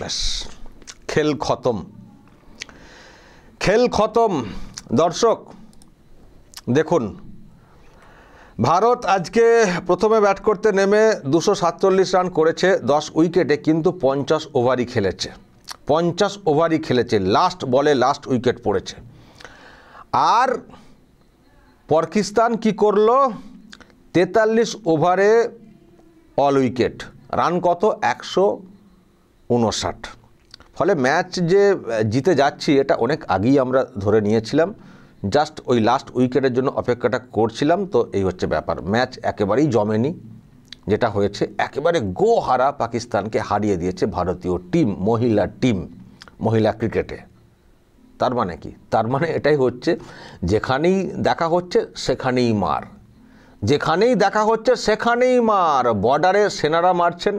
ব্যাস, খেল খতম, খেল খতম। দর্শক দেখুন, ভারত আজকে প্রথমে ব্যাট করতে নেমে 247 রান করেছে 10 উইকেটে, কিন্তু 50 ওভারই খেলেছে, 50 ওভারই খেলেছে, লাস্ট বলে লাস্ট উইকেট পড়েছে। আর পাকিস্তান কি করলো, 43 ওভারে অল উইকেট, রান কত, 159। ফলে ম্যাচ যে জিতে যাচ্ছি এটা অনেক আগেই আমরা ধরে নিয়েছিলাম, জাস্ট ওই লাস্ট উইকেটের জন্য অপেক্ষাটা করছিলাম। তো এই হচ্ছে ব্যাপার, ম্যাচ একেবারেই জমেনি। যেটা হয়েছে একেবারে গোহারা পাকিস্তানকে হারিয়ে দিয়েছে ভারতীয় টিম, মহিলা ক্রিকেটে। তার মানে কি, তার মানে এটাই হচ্ছে, যেখানেই দেখা হচ্ছে সেখানেই মার, যেখানেই দেখা হচ্ছে সেখানেই মার। বর্ডারে সেনারা মারছেন।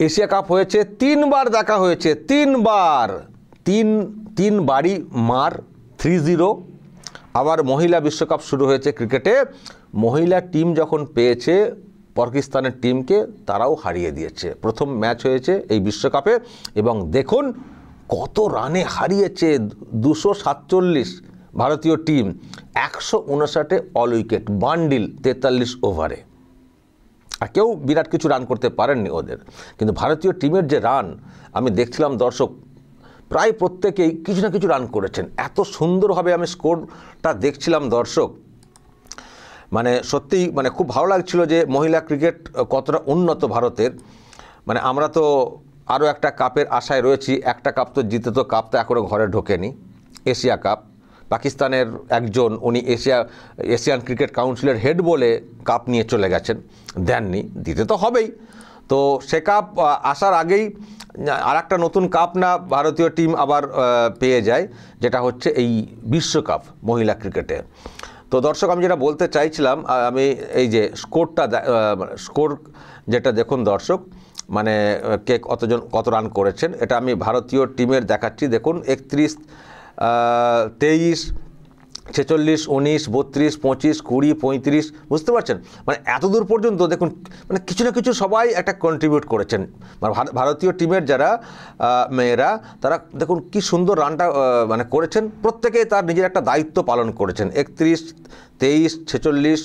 এশিয়া কাপ হয়েছে 3বার দেখা হয়েছে, 3বারই মার, 3-0। আবার মহিলা বিশ্বকাপ শুরু হয়েছে ক্রিকেটে, মহিলা টিম যখন পেয়েছে পাকিস্তানের টিমকে, তারাও হারিয়ে দিয়েছে। প্রথম ম্যাচ হয়েছে এই বিশ্বকাপে, এবং দেখুন কত রানে হারিয়েছে, 247 ভারতীয় টিম, 159 অল উইকেট, বান্ডিল 43 ওভারে। আর কেউ বিরাট কিছু রান করতে পারেননি ওদের, কিন্তু ভারতীয় টিমের যে রান আমি দেখছিলাম দর্শক, প্রায় প্রত্যেকেই কিছু না কিছু রান করেছেন। এত সুন্দরভাবে আমি স্কোরটা দেখছিলাম দর্শক, মানে সত্যিই মানে খুব ভালো লাগছিল যে মহিলা ক্রিকেট কতটা উন্নত ভারতের। মানে আমরা তো আরও একটা কাপের আশায় রয়েছি, একটা কাপ তো জিতে, তো কাপ তো এখনও ঘরে ঢোকেনি, এশিয়া কাপ। পাকিস্তানের একজন, উনি এশিয়ান ক্রিকেট কাউন্সিলের হেড বলে কাপ নিয়ে চলে গেছেন, দেননি, দিতে তো হবেই। তো সে কাপ আসার আগেই আর একটা নতুন কাপ না ভারতীয় টিম আবার পেয়ে যায়, যেটা হচ্ছে এই বিশ্বকাপ মহিলা ক্রিকেটে। তো দর্শক আমি যেটা বলতে চাইছিলাম, আমি এই যে স্কোর যেটা দেখুন দর্শক, মানে কে কত রান করেছেন, এটা আমি ভারতীয় টিমের দেখাচ্ছি। দেখুন 31, 23, 46, 19, 32, 25, 20, 35, বুঝতে পারছেন? মানে এত দূর পর্যন্ত দেখুন, মানে কিছু না কিছু সবাই একটা কন্ট্রিবিউট করেছেন। মানে ভারতীয় টিমের যারা মেয়েরা, তারা দেখুন কি সুন্দর রানটা মানে করেছেন, প্রত্যেকেই তার নিজের একটা দায়িত্ব পালন করেছেন। 31, 23, 46,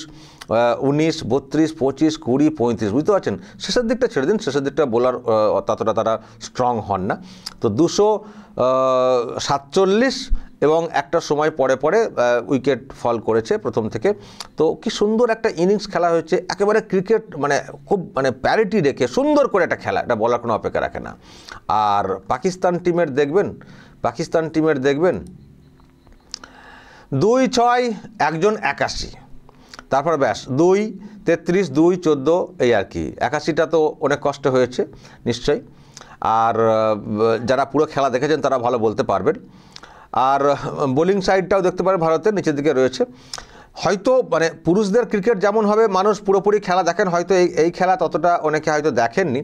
19, 32, 25, 20, 35, বুঝতে পারছেন? শেষের দিকটা ছেড়ে দিন, শেষের দিকটা বোলার ততটা তারা স্ট্রং হন না। তো 247 এবং একটা সময় পরে পরে উইকেট ফল করেছে প্রথম থেকে। তো কি সুন্দর একটা ইনিংস খেলা হয়েছে, একেবারে ক্রিকেট মানে খুব মানে প্যারিটি রেখে সুন্দর করে একটা খেলা, এটা বলার কোনো অপেক্ষা রাখে না। আর পাকিস্তান টিমের দেখবেন 2-6, একজন 81, তারপর ব্যাস 2, 33, 2, 14, এই আর কি। 81টা তো অনেক কষ্ট হয়েছে নিশ্চয়ই, আর যারা পুরো খেলা দেখেছেন তারা ভালো বলতে পারবেন। আর বোলিং সাইডটাও দেখতে পারেন ভারতের নিচের দিকে রয়েছে। হয়তো মানে পুরুষদের ক্রিকেট যেমন হবে, মানুষ পুরোপুরি খেলা দেখেন, হয়তো এই খেলা ততটা অনেকে হয়তো দেখেননি,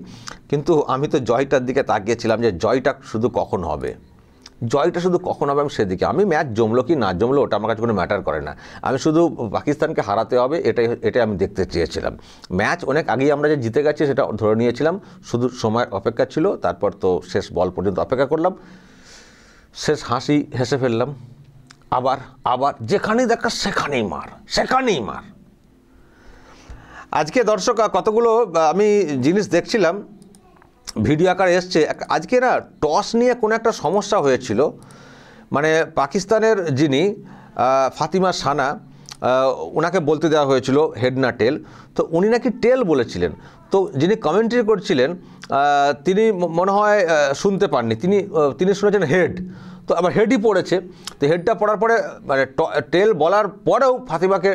কিন্তু আমি তো জয়টার দিকে তাকিয়েছিলাম যে জয়টা শুধু কখন হবে, আমি সেদিকে। আমি ম্যাচ জমলো কি না জমলো ওটা আমার কাছে কোনো ম্যাটার করে না, আমি শুধু পাকিস্তানকে হারাতে হবে এটাই আমি দেখতে চেয়েছিলাম। ম্যাচ অনেক আগেই আমরা যে জিতে গেছি সেটা ধরে নিয়েছিলাম, শুধু সময়ের অপেক্ষা ছিল। তারপর তো শেষ বল পর্যন্ত অপেক্ষা করলাম, শেষ হাসি হেসে ফেললাম। আবার যেখানেই দেখা সেখানেই মার। আজকে দর্শক কতগুলো আমি জিনিস দেখছিলাম, ভিডিও আকারে এসছে। আজকে না টস নিয়ে কোনো একটা সমস্যা হয়েছিল, মানে পাকিস্তানের যিনি ফাতিমা সানা, ওনাকে বলতে দেওয়া হয়েছিল হেড না টেল, তো উনি নাকি টেল বলেছিলেন। তো যিনি কমেন্ট্রি করছিলেন তিনি মনে হয় শুনতে পাননি, তিনি শুনেছেন হেড, তো আবার হেডই পড়েছে। তো হেডটা পড়ার পরে মানে টেল বলার পরেও ফাতিমাকে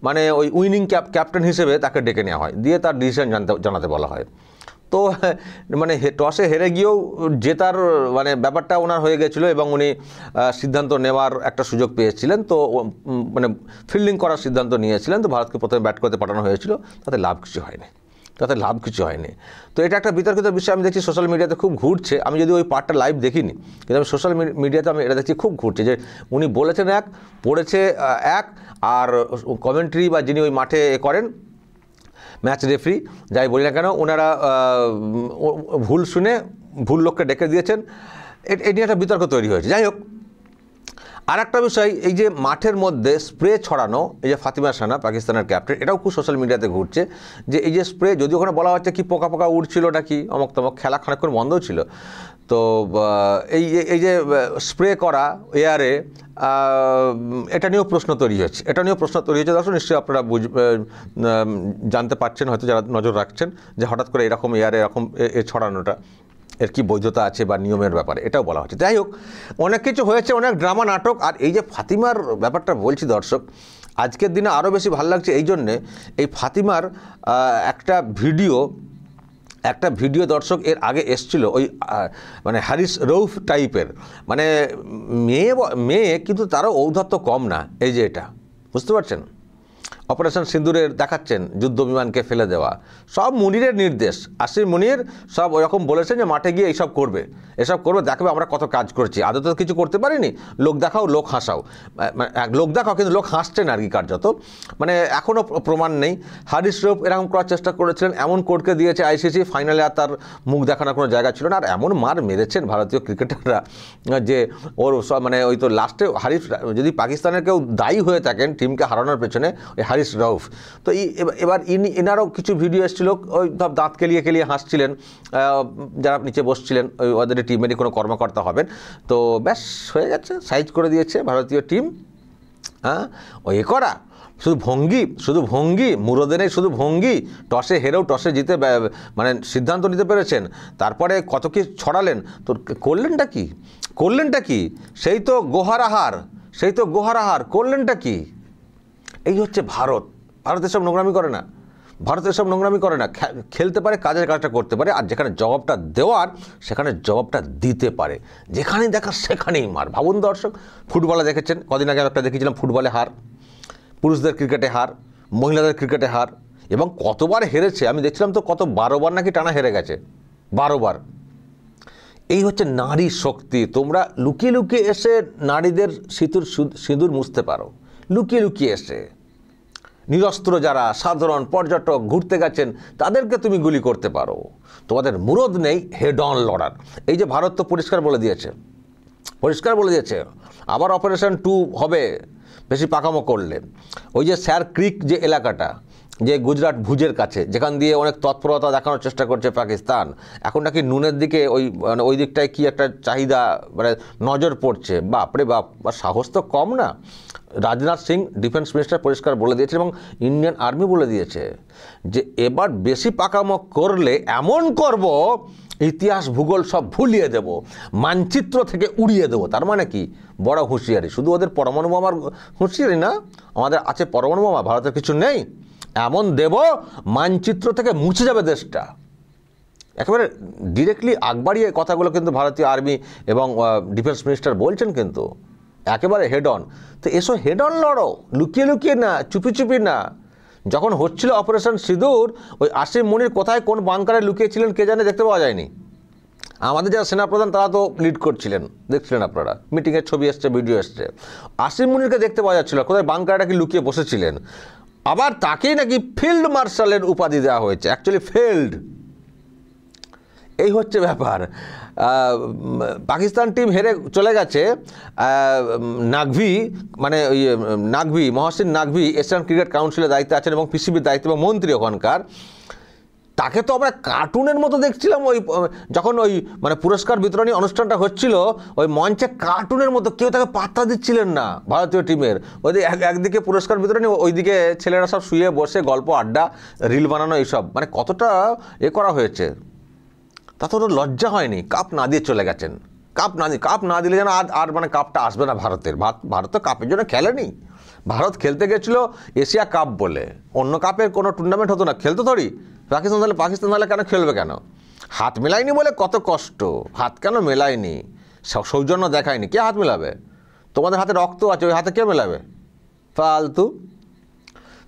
মানে ওই উইনিং ক্যাপ্টেন হিসেবে তাকে ডেকে নেওয়া হয়, দিয়ে তার ডিসিশন জানাতে বলা হয়। তো মানে টসে হেরে গিয়েও জেতার মানে ব্যাপারটা ওনার হয়ে গেছিলো, এবং উনি সিদ্ধান্ত নেওয়ার একটা সুযোগ পেয়েছিলেন। তো মানে ফিল্ডিং করার সিদ্ধান্ত নিয়েছিলেন। তো ভারতকে প্রথমে ব্যাট করতে পাঠানো হয়েছিল, তাতে লাভ কিছু হয়নি। তো এটা একটা বিতর্কিত বিষয় আমি দেখছি সোশ্যাল মিডিয়াতে খুব ঘুরছে। আমি যদি ওই পার্টটা লাইভ দেখিনি, কিন্তু আমি সোশ্যাল মিডিয়াতে আমি এটা দেখছি খুব ঘুরছে, যে উনি বলেছেন এক, পড়েছে এক, আর কমেন্ট্রি বা যিনি ওই মাঠে করেন ম্যাচ রেফারি যাই বলি না কেন, ওনারা ভুল শুনে ভুল লোককে ডেকে দিয়েছেন, এটি একটা বিতর্ক তৈরি হয়েছে। যাই হোক, আর একটা বিষয়, এই যে মাঠের মধ্যে স্প্রে ছড়ানো, এই যে ফাতিমা সানা পাকিস্তানের ক্যাপ্টেন, এটাও খুব সোশ্যাল মিডিয়াতে ঘুরছে যে এই যে স্প্রে, যদি ওখানে বলা হচ্ছে কি পোকা পোকা উড়ছিল নাকি অমক তমক, খেলা খানিকক্ষণ বন্ধ ছিল, তো এই যে স্প্রে করা এয়ারে, এটা নিয়েও প্রশ্ন তৈরি হয়েছে, দর্শক নিশ্চয়ই আপনারা জানতে পারছেন, হয়তো যারা নজর রাখছেন, যে হঠাৎ করে এরকম এয়ারে এরকম ছড়ানোটা এর কি বৈধতা আছে বা নিয়মের ব্যাপারে, এটাও বলা হচ্ছে। যাই হোক, অনেক কিছু হয়েছে, অনেক ড্রামা নাটক। আর এই যে ফাতিমার ব্যাপারটা বলছি দর্শক, আজকের দিনে আরও বেশি ভালো লাগছে এই জন্যে, এই ফাতিমার একটা ভিডিও দর্শক এর আগে এসছিল, ওই মানে হারিস রউফ টাইপের, মানে মেয়ে কিন্তু তারও ঔদ্ধত্য কম না। এই যে এটা বুঝতে পারছেন, অপারেশন সিন্দুরের দেখাচ্ছেন যুদ্ধ বিমানকে ফেলে দেওয়া, সব মুনিরের নির্দেশ। আসিম মুনির সব ওরকম বলেছেন যে মাঠে গিয়ে এইসব করবে, দেখাবে আমরা কত কাজ করছি, আদৌ তো কিছু করতে পারিনি, লোক দেখাও লোক হাসাও, লোক দেখাও কিন্তু লোক হাসছেন আর কি কার্যত, মানে এখনও প্রমাণ নেই। হারিস রউফ এরকম করার চেষ্টা করেছিলেন, এমন কোর্টকে দিয়েছে আইসিসি, ফাইনালে আর তার মুখ দেখানোর কোনো জায়গা ছিল না। আর এমন মার মেরেছেন ভারতীয় ক্রিকেটাররা যে ওর সব, মানে ওই তো লাস্টে হারিস, যদি পাকিস্তানের কেউ দায়ী হয়ে থাকেন টিমকে হারানোর পেছনে, ওই হারিস রউফ। তো এবার এনারও কিছু ভিডিও এসেছিল, ওই দাঁত কেলিয়ে হাসছিলেন, যারা নিচে বসছিলেন, ওই ওদের টিমেরই কোনো কর্মকর্তা হবেন। তো ব্যাস হয়ে গেছে, সাইজ করে দিয়েছে ভারতীয় টিম। হ্যাঁ, ওই করা শুধু ভঙ্গি মুরদে নেই, শুধু ভঙ্গি, টসে হেরেও টসে জিতে মানে সিদ্ধান্ত নিতে পেরেছেন, তারপরে কত কি ছড়ালেন, তো করলেনটা কি, সেই তো গোহারাহার, করলেনটা কি? এই হচ্ছে ভারত এসব নোংরামি করে না, খেলতে পারে, কাজের কাজটা করতে পারে, আর যেখানে জবাবটা দেওয়ার সেখানে জবাবটা দিতে পারে, যেখানেই দেখা সেখানেই মার। ভাবুন দর্শক, ফুটবলে দেখেছেন, কদিন আগে একটা দেখেছিলাম, ফুটবলে হার, পুরুষদের ক্রিকেটে হার, মহিলাদের ক্রিকেটে হার, এবং কতবার হেরেছে আমি দেখছিলাম, তো কত 12 বার নাকি টানা হেরে গেছে, 12 বার। এই হচ্ছে নারী শক্তি। তোমরা লুকিয়ে এসে নারীদের সিঁদুর মুছতে পারো, লুকিয়ে এসে। নিরস্ত্র যারা সাধারণ পর্যটক ঘুরতে গেছেন, তাদেরকে তুমি গুলি করতে পারো, তোমাদের মুরদ নেই হেড অন লড়ার। এই যে ভারত তো পরিষ্কার বলে দিয়েছে আবার অপারেশন 2 হবে বেশি পাকামো করলে। ওই যে স্যার ক্রিক যে এলাকাটা, যে গুজরাট ভুজের কাছে, যেখান দিয়ে অনেক তৎপরতা দেখানোর চেষ্টা করছে পাকিস্তান, এখন নাকি নুনের দিকে ওই দিকটায় কি একটা চাহিদা, মানে নজর পড়ছে। বাপরে বাপ, সাহস তো কম না। রাজনাথ সিং ডিফেন্স মিনিস্টার পরিষ্কার বলে দিয়েছে, এবং ইন্ডিয়ান আর্মি বলে দিয়েছে যে এবার বেশি পাকামো করলে এমন করব, ইতিহাস ভূগোল সব ভুলিয়ে দেব, মানচিত্র থেকে উড়িয়ে দেবো। তার মানে কি, বড় হুঁশিয়ারি। শুধু ওদের পরমাণু বোমার হুঁশিয়ারি না, আমাদের আছে পরমাণু বোমা, ভারতের কিছু নেই, এমন দেব মানচিত্র থেকে মুছে যাবে দেশটা। একেবারে ডিরেক্টলি আগবাড়িয়ে কথাগুলো কিন্তু ভারতীয় আর্মি এবং ডিফেন্স মিনিস্টার বলছেন, কিন্তু একেবারে হেড অন। তো এসো হেড অন লড়ো, লুকিয়ে না, চুপি না। যখন হচ্ছিল অপারেশন সিঁদুর, ওই আসিম মুনির কোথায় কোন বাংকারে লুকিয়েছিলেন কে জানে, দেখতে পাওয়া যায়নি। আমাদের যারা সেনাপ্রধান তারা তো লিড করছিলেন, দেখছিলেন আপনারা, মিটিংয়ের ছবি এসছে, ভিডিও এসছে। আসিম মুনিরকে দেখতে পাওয়া যাচ্ছিল, কোথায় বাংকারটা কি লুকিয়ে বসেছিলেন। আবার তাকেই নাকি ফিল্ড মার্শালের উপাধি দেওয়া হয়েছে, অ্যাকচুয়ালি ফেল্ড। এই হচ্ছে ব্যাপার। পাকিস্তান টিম হেরে চলে গেছে। নাকভি, মানে ওই মহসিন নাকভি এশিয়ান ক্রিকেট কাউন্সিলের দায়িত্বে আছেন এবং পিসিবির দায়িত্ব এবং মন্ত্রী ওখানকার। তাকে তো আমরা কার্টুনের মতো দেখছিলাম, ওই যখন ওই মানে পুরস্কার বিতরণী অনুষ্ঠানটা হচ্ছিল, ওই মঞ্চে কার্টুনের মতো, কেউ তাকে পাত্তা দিচ্ছিলেন না ভারতীয় টিমের। ওইদিকে একদিকে পুরস্কার বিতরণী, ওইদিকে ছেলেরা সব শুয়ে বসে গল্প আড্ডা, রিল বানানো, এইসব, মানে কতটা করা হয়েছে। তাতে ওর লজ্জা হয়নি, কাপ না দিয়ে চলে গেছেন। কাপ না দিলে যেন আর মানে কাপটা আসবে না ভারতের। ভারত তো কাপের জন্য খেলেনি, ভারত খেলতে গেছিল এশিয়া কাপ বলে, অন্য কাপের কোনো টুর্নামেন্ট হতো না, খেলতো থরি। পাকিস্তান তাহলে কেন খেলবে, কেন হাত মেলায়নি বলে কত কষ্ট। হাত কেন মেলায়নি, সৌজন্য দেখায়নি, কে হাত মেলাবে? তোমাদের হাতে রক্ত আছে, ওই হাতে কে মেলাবে, ফালতু।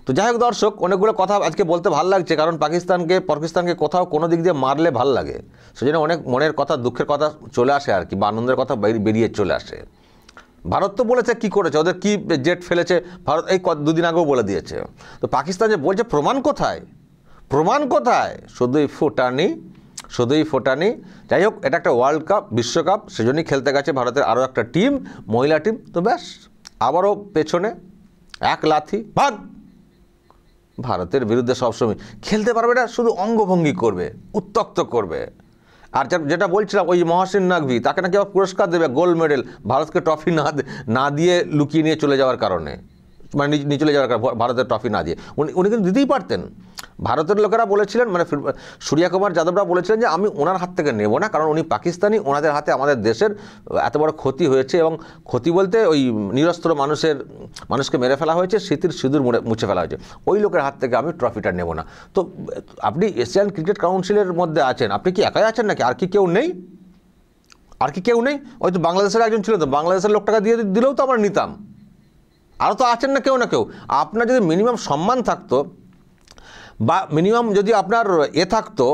তো যাই হোক দর্শক, অনেকগুলো কথা আজকে বলতে ভালো লাগছে, কারণ পাকিস্তানকে কোথাও কোনো দিক দিয়ে মারলে ভাল লাগে, সেজন্য অনেক মনের কথা, দুঃখের কথা চলে আসে আর কি, বা আনন্দের কথা বেরিয়ে চলে আসে। ভারত তো বলেছে কি করেছে, ওদের কি জেট ফেলেছে ভারত, এই 2 দিন আগেও বলে দিয়েছে। তো পাকিস্তান যে বলছে প্রমাণ কোথায়, প্রমাণ কোথায়? শুধুই ফোটানি। যাই হোক, এটা একটা ওয়ার্ল্ড কাপ, বিশ্বকাপ, সেজন্যই খেলতে গেছে ভারতের আরও একটা টিম, মহিলা টিম। তো ব্যাস, আবারও পেছনে এক লাথি ভাগ। ভারতের বিরুদ্ধে সবসময় খেলতে পারবে না, শুধু অঙ্গভঙ্গি করবে, উত্তক্ত করবে। আর যেটা বলছিলাম, ওই মহসিন নাকভি, তাকে নাকি আবার পুরস্কার দেবে, গোল্ড মেডেল, ভারতকে ট্রফি না দিয়ে লুকিয়ে নিয়ে চলে যাওয়ার কারণে, মানে নিয়ে চলে যাওয়ার কারণে, ভারতের ট্রফি না দিয়ে। উনি কিন্তু দিতেই পারতেন। ভারতের লোকেরা বলেছিলেন, মানে সূর্য কুমার যাদবরা বলেছিলেন যে আমি ওনার হাত থেকে নেব না, কারণ উনি পাকিস্তানি, ওনাদের হাতে আমাদের দেশের এত বড় ক্ষতি হয়েছে, এবং ক্ষতি বলতে ওই নিরস্ত্র মানুষকে মেরে ফেলা হয়েছে, স্মৃতির সিঁদুর মুছে ফেলা হয়েছে, ওই লোকের হাত থেকে আমি ট্রফিটা নেব না। তো আপনি এশিয়ান ক্রিকেট কাউন্সিলের মধ্যে আছেন, আপনি কি একাই আছেন নাকি? আর কি কেউ নেই? ওই তো বাংলাদেশের একজন ছিল, তো বাংলাদেশের লোকটাকে দিয়ে দিলেও তো আমরা নিতাম। আরও তো আছেন না কেউ না কেউ। আপনার যদি মিনিমাম সম্মান থাকতো, বা মিনিমাম যদি আপনার থাকতো,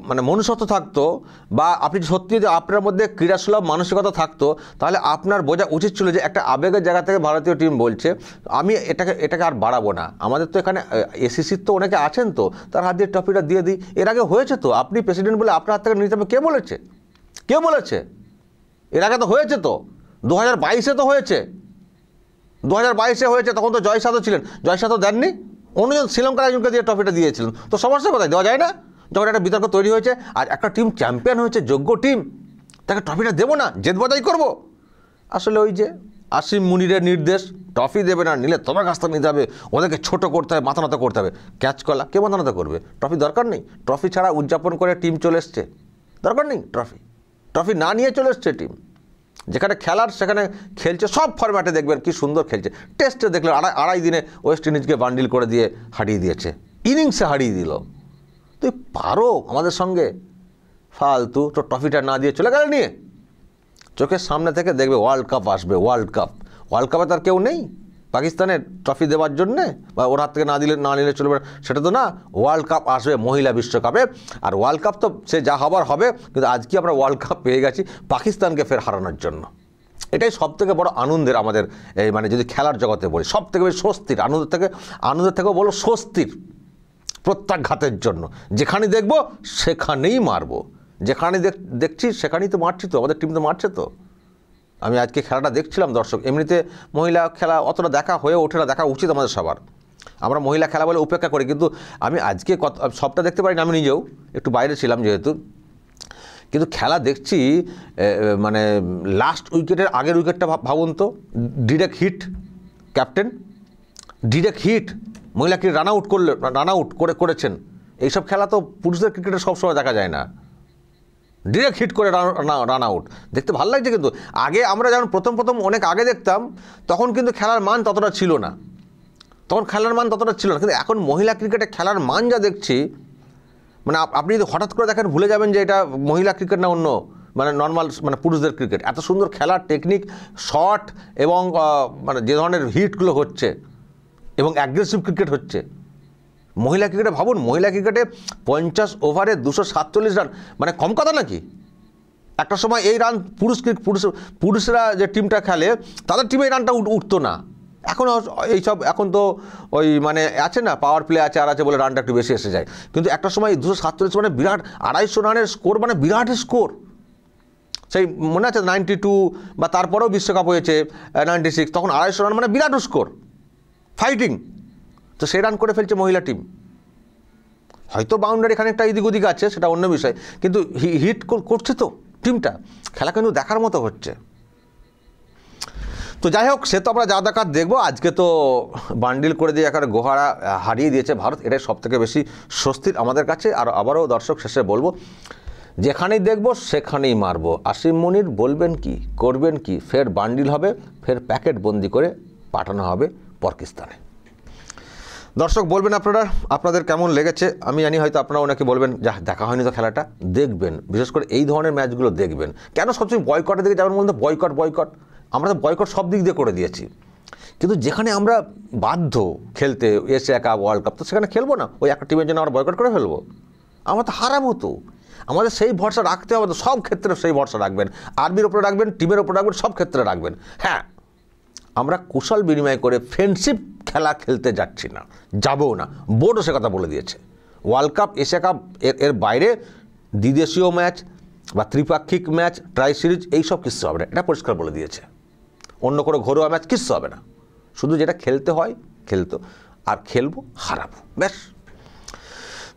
মানে মনুষ্যত্ব থাকতো, বা আপনি সত্যি যদি আপনার মধ্যে ক্রীড়াসুলভ মানসিকতা থাকতো, তাহলে আপনার বোঝা উচিত ছিল যে একটা আবেগের জায়গা থেকে ভারতীয় টিম বলছে আমি এটাকে আর বাড়াবো না। আমাদের তো এখানে এসিসির তো অনেকে আছেন, তো তার হাত দিয়ে ট্রফিটা দিয়ে দিই। এর আগে হয়েছে তো, আপনি প্রেসিডেন্ট বলে আপনার হাত থেকে নিতে হবে, কে বলেছে? এর আগে তো হয়েছে, তো 2022-এ তো হয়েছে, 2022-এ হয়েছে, তখন তো জয় সাধু ছিলেন, জয় সাধু দেননি, অন্যজন শ্রীলঙ্কার একজনকে দিয়ে ট্রফিটা দিয়েছিলেন। তো সমস্যা কোথায়? দেওয়া যায় না? যখন একটা বিতর্ক তৈরি হয়েছে, আর একটা টিম চ্যাম্পিয়ন হয়েছে, যোগ্য টিম, তাকে ট্রফিটা দেবো না, জেদ বজাই করবো? আসলে ওই যে আসিম মুনিরের নির্দেশ, ট্রফি দেবে না, নিলে তোমার কাছ থেকে নিতে হবে, ওদেরকে ছোটো করতে হবে, মাথা নত করতে হবে। ক্যাচ কলা, কে মাথা নত করবে? ট্রফি দরকার নেই। ট্রফি ছাড়া উদযাপন করে টিম চলে এসছে, দরকার নেই ট্রফি না নিয়ে চলে এসছে টিম। যেখানে খেলার সেখানে খেলছে, সব ফরম্যাটে দেখবেন কি সুন্দর খেলছে। টেস্টে দেখলেন আড়াই দিনে ওয়েস্ট ইন্ডিজকে বান্ডিল করে দিয়ে হারিয়ে দিয়েছে, ইনিংসে হারিয়ে দিল। তুই পারো আমাদের সঙ্গে? ফালতু তো ট্রফিটা না দিয়ে চলে গেলে নিয়ে। চোখের সামনে থেকে দেখবে ওয়ার্ল্ড কাপ আসবে, ওয়ার্ল্ড কাপে তার কেউ নেই পাকিস্তানের ট্রফি দেওয়ার জন্যে, বা ওর হাত থেকে না নিলে চলবে, সেটা তো না। ওয়ার্ল্ড কাপ আসবে মহিলা বিশ্বকাপে, আর ওয়ার্ল্ড কাপ তো সে যা হবার হবে, কিন্তু আজকে আমরা ওয়ার্ল্ড কাপ পেয়ে গেছি পাকিস্তানকে ফের হারানোর জন্য। এটাই সবথেকে বড় আনন্দের আমাদের, এই মানে যদি খেলার জগতে বলি, সবথেকে বেশি স্বস্তির, আনন্দের থেকেও বলো স্বস্তির, প্রত্যাঘাতের জন্য। যেখানে দেখবো সেখানেই মারবো, যেখানে দেখছি সেখানেই তো মারছি, তো আমাদের টিম তো মারছে। তো আমি আজকে খেলাটা দেখছিলাম, দর্শক, এমনিতে মহিলা খেলা অতটা দেখা হয়ে ওঠে না, দেখা উচিত আমাদের সবার। আমরা মহিলা খেলা বলে উপেক্ষা করি, কিন্তু আমি আজকে সবটা দেখতে পারিনি, আমি নিজেও একটু বাইরে ছিলাম যেহেতু, কিন্তু খেলা দেখছি। মানে লাস্ট উইকেটের আগের উইকেটটা ভাবুন তো, direct hit, captain direct hit, মহিলা ক্রিকেট রান আউট করেছেন। এইসব খেলা তো পুরুষদের ক্রিকেটে সবসময় দেখা যায় না, ডিরেক্ট হিট করে রান আউট। দেখতে ভালো লাগছে, কিন্তু আগে আমরা যেমন প্রথম অনেক আগে দেখতাম, তখন কিন্তু খেলার মান ততটা ছিল না, কিন্তু এখন মহিলা ক্রিকেটে খেলার মান যা দেখছি, মানে আপনি যদি হঠাৎ করে দেখেন ভুলে যাবেন যে এটা মহিলা ক্রিকেট না অন্য, মানে নর্মাল, মানে পুরুষদের ক্রিকেট। এত সুন্দর খেলার টেকনিক, শট, এবং মানে যে ধরনের হিটগুলো হচ্ছে, এবং অ্যাগ্রেসিভ ক্রিকেট হচ্ছে মহিলা ক্রিকেটে। ভাবুন, মহিলা ক্রিকেটে 50 ওভারে 247 রান, মানে কম কথা নাকি? একটা সময় এই রান পুরুষরা যে টিমটা খেলে, তাদের টিমে এই রানটা উঠতো না। এখন তো ওই মানে আছে না, পাওয়ার প্লে আছে আর আছে বলে রানটা একটু বেশি এসে যায়। কিন্তু একটা সময় 247 মানে বিরাট, 250 রানের স্কোর, মানে বিরাট স্কোর। সেই মনে আছে 92 বা তারপরেও বিশ্বকাপ হয়েছে 96, তখন 250 রান মানে বিরাট স্কোর, ফাইটিং। তো সেই রান করে ফেলছে মহিলা টিম। হয়তো বাউন্ডারি খানিকটা এদিক ওদিক আছে, সেটা অন্য বিষয়, কিন্তু হিট করছে তো টিমটা, খেলা কিন্তু দেখার মতো হচ্ছে। তো যাই হোক, সে তো আমরা যা দেখার দেখবো। আজকে তো বান্ডিল করে দিয়ে একেবারে গোহারা হারিয়ে দিয়েছে ভারত, এটাই সবথেকে বেশি স্বস্তির আমাদের কাছে। আর আবারও দর্শক শেষে বলবো, যেখানেই দেখবো সেখানেই মারবো। আসিম মুনির বলবেন কি, করবেন কি, ফের বান্ডিল হবে, ফের প্যাকেট বন্দি করে পাঠানো হবে পাকিস্তানে। দর্শক বলবেন আপনাদের কেমন লেগেছে। আমি জানি হয়তো আপনারা ওনাকে বলবেন, যা দেখা হয়নি তো খেলাটা, দেখবেন, বিশেষ করে এই ধরনের ম্যাচগুলো দেখবেন। কেন সবসময় বয়কটের দিকে যাবেন বলতে? বয়কট আমরা তো বয়কট সব দিক দিয়ে করে দিয়েছি, কিন্তু যেখানে আমরা বাধ্য খেলতে, এশিয়া কাপ, ওয়ার্ল্ড কাপ, তো সেখানে খেলবো না। ওই একটা টিমের জন্য আমরা বয়কট করে ফেলবো? আমরা তো হারাবো। তো আমাদের সেই ভরসা রাখতে হবে, তো সব ক্ষেত্রে সেই ভরসা রাখবেন, আর্মির ওপরে রাখবেন, টিমের ওপরে রাখবেন, সব ক্ষেত্রে রাখবেন। হ্যাঁ, আমরা কুশল বিনিময় করে ফ্রেন্ডশিপ খেলা খেলতে যাচ্ছি না, যাবও না। বোর্ডও সে কথা বলে দিয়েছে। ওয়ার্ল্ড কাপ, এশিয়া কাপ এর বাইরে দ্বিদেশীয় ম্যাচ বা ত্রিপাক্ষিক ম্যাচ, ট্রাই সিরিজ এইসব কিচ্ছু হবে না, এটা পরিষ্কার বলে দিয়েছে। অন্য কোনো ঘরোয়া ম্যাচ কিচ্ছু হবে না, শুধু যেটা খেলতে হয় খেলতো, আর খেলবো, হারাবো, ব্যাস।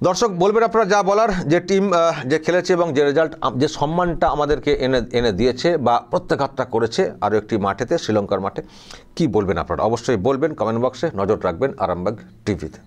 দর্শক বলবেন আপনারা যা বলার, যে টিম যে খেলেছে এবং যে রেজাল্ট, যে সম্মানটা আমাদেরকে এনে দিয়েছে বা প্রত্যাঘাতটা করেছে আরও একটি মাঠেতে, শ্রীলঙ্কার মাঠে, কি বলবেন আপনারা অবশ্যই বলবেন কমেন্ট বক্সে। নজর রাখবেন আরামবাগ টিভিতে।